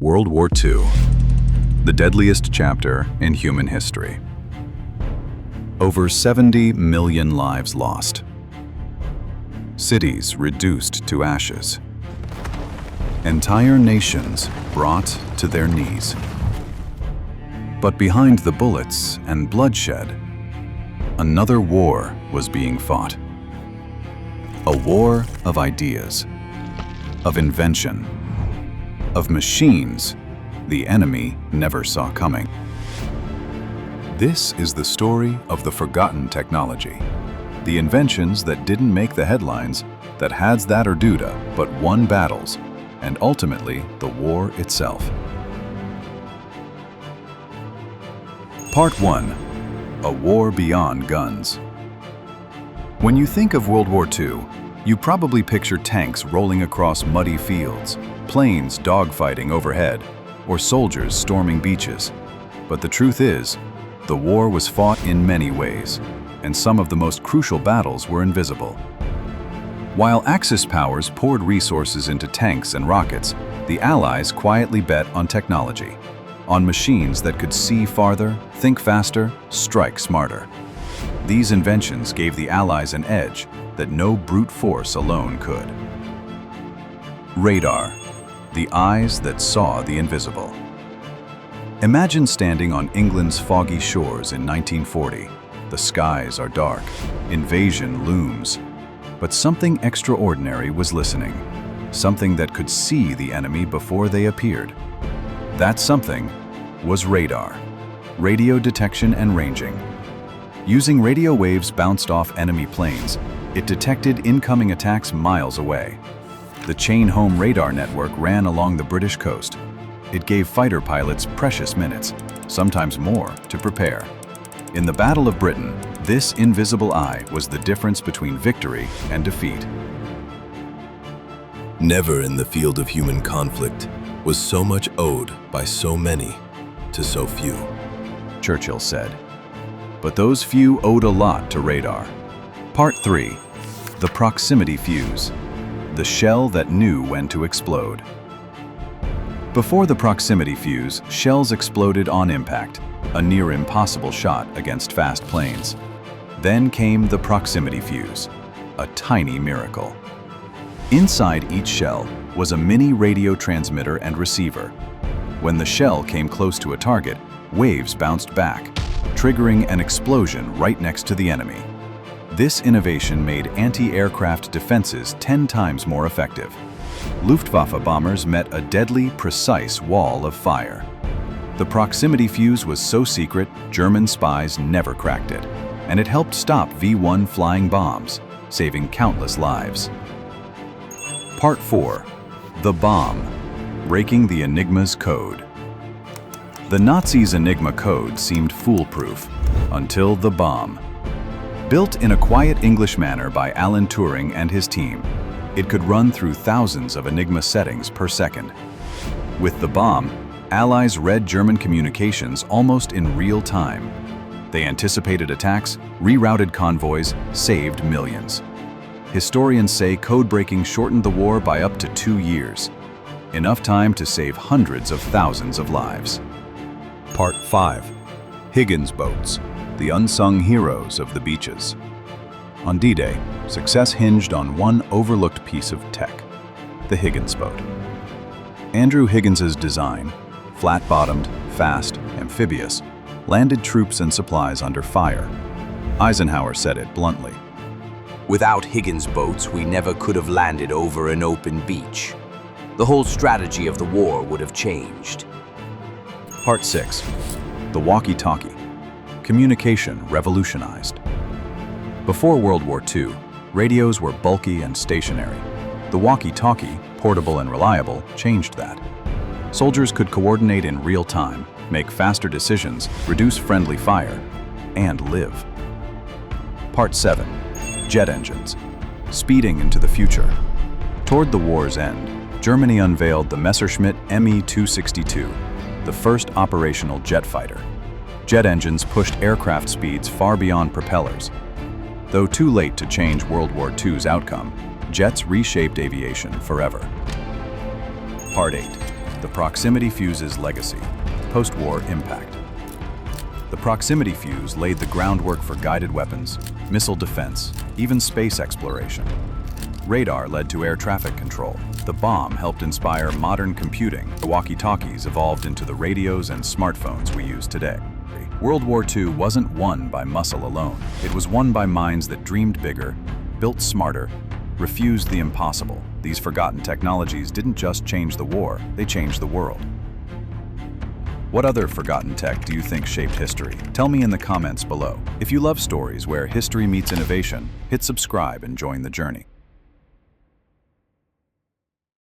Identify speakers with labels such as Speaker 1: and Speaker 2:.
Speaker 1: World War II, the deadliest chapter in human history. Over 70 million lives lost. Cities reduced to ashes. Entire nations brought to their knees. But behind the bullets and bloodshed, another war was being fought. A war of ideas, of invention, of machines the enemy never saw coming. This is the story of the forgotten technology, the inventions that didn't make the headlines, that had that or duda, but won battles, and ultimately the war itself. Part 1. A War Beyond Guns. When you think of World War II, you probably picture tanks rolling across muddy fields, planes dogfighting overhead, or soldiers storming beaches. But the truth is, the war was fought in many ways, and some of the most crucial battles were invisible. While Axis powers poured resources into tanks and rockets, the Allies quietly bet on technology, on machines that could see farther, think faster, strike smarter. These inventions gave the Allies an edge that no brute force alone could. Radar, the eyes that saw the invisible. Imagine standing on England's foggy shores in 1940. The skies are dark, invasion looms, but something extraordinary was listening, something that could see the enemy before they appeared. That something was radar, radio detection and ranging. Using radio waves bounced off enemy planes, it detected incoming attacks miles away. The chain-home radar network ran along the British coast. It gave fighter pilots precious minutes, sometimes more, to prepare. In the Battle of Britain, this invisible eye was the difference between victory and defeat.
Speaker 2: Never in the field of human conflict was so much owed by so many to so few,
Speaker 1: Churchill said. But those few owed a lot to radar. Part 3. The proximity fuse. The shell that knew when to explode. Before the proximity fuse, shells exploded on impact, a near impossible shot against fast planes. Then came the proximity fuse, a tiny miracle. Inside each shell was a mini radio transmitter and receiver. When the shell came close to a target, waves bounced back, triggering an explosion right next to the enemy. This innovation made anti-aircraft defenses 10 times more effective. Luftwaffe bombers met a deadly, precise wall of fire. The proximity fuse was so secret, German spies never cracked it, and it helped stop V-1 flying bombs, saving countless lives. Part 4. The bomb. Breaking the Enigma's code. The Nazis' Enigma code seemed foolproof, until the bomb. Built in a quiet English manner by Alan Turing and his team, it could run through thousands of Enigma settings per second. With the bomb, Allies read German communications almost in real time. They anticipated attacks, rerouted convoys, saved millions. Historians say code-breaking shortened the war by up to 2 years, enough time to save hundreds of thousands of lives. Part 5. Higgins boats, the unsung heroes of the beaches. On D-Day, success hinged on one overlooked piece of tech, the Higgins boat. Andrew Higgins's design, flat-bottomed, fast, amphibious, landed troops and supplies under fire. Eisenhower said it bluntly.
Speaker 3: Without Higgins boats, we never could have landed over an open beach. The whole strategy of the war would have changed.
Speaker 1: Part 6. The walkie-talkie. Communication revolutionized. Before World War II, radios were bulky and stationary. The walkie-talkie, portable and reliable, changed that. Soldiers could coordinate in real time, make faster decisions, reduce friendly fire, and live. Part 7. Jet engines. Speeding into the future. Toward the war's end, Germany unveiled the Messerschmitt Me-262, the first operational jet fighter. Jet engines pushed aircraft speeds far beyond propellers. Though too late to change World War II's outcome, jets reshaped aviation forever. Part 8. The proximity fuse's legacy, post-war impact. The proximity fuse laid the groundwork for guided weapons, missile defense, even space exploration. Radar led to air traffic control. The bomb helped inspire modern computing. The walkie-talkies evolved into the radios and smartphones we use today. World War II wasn't won by muscle alone. It was won by minds that dreamed bigger, built smarter, refused the impossible. These forgotten technologies didn't just change the war, they changed the world. What other forgotten tech do you think shaped history? Tell me in the comments below. If you love stories where history meets innovation, hit subscribe and join the journey.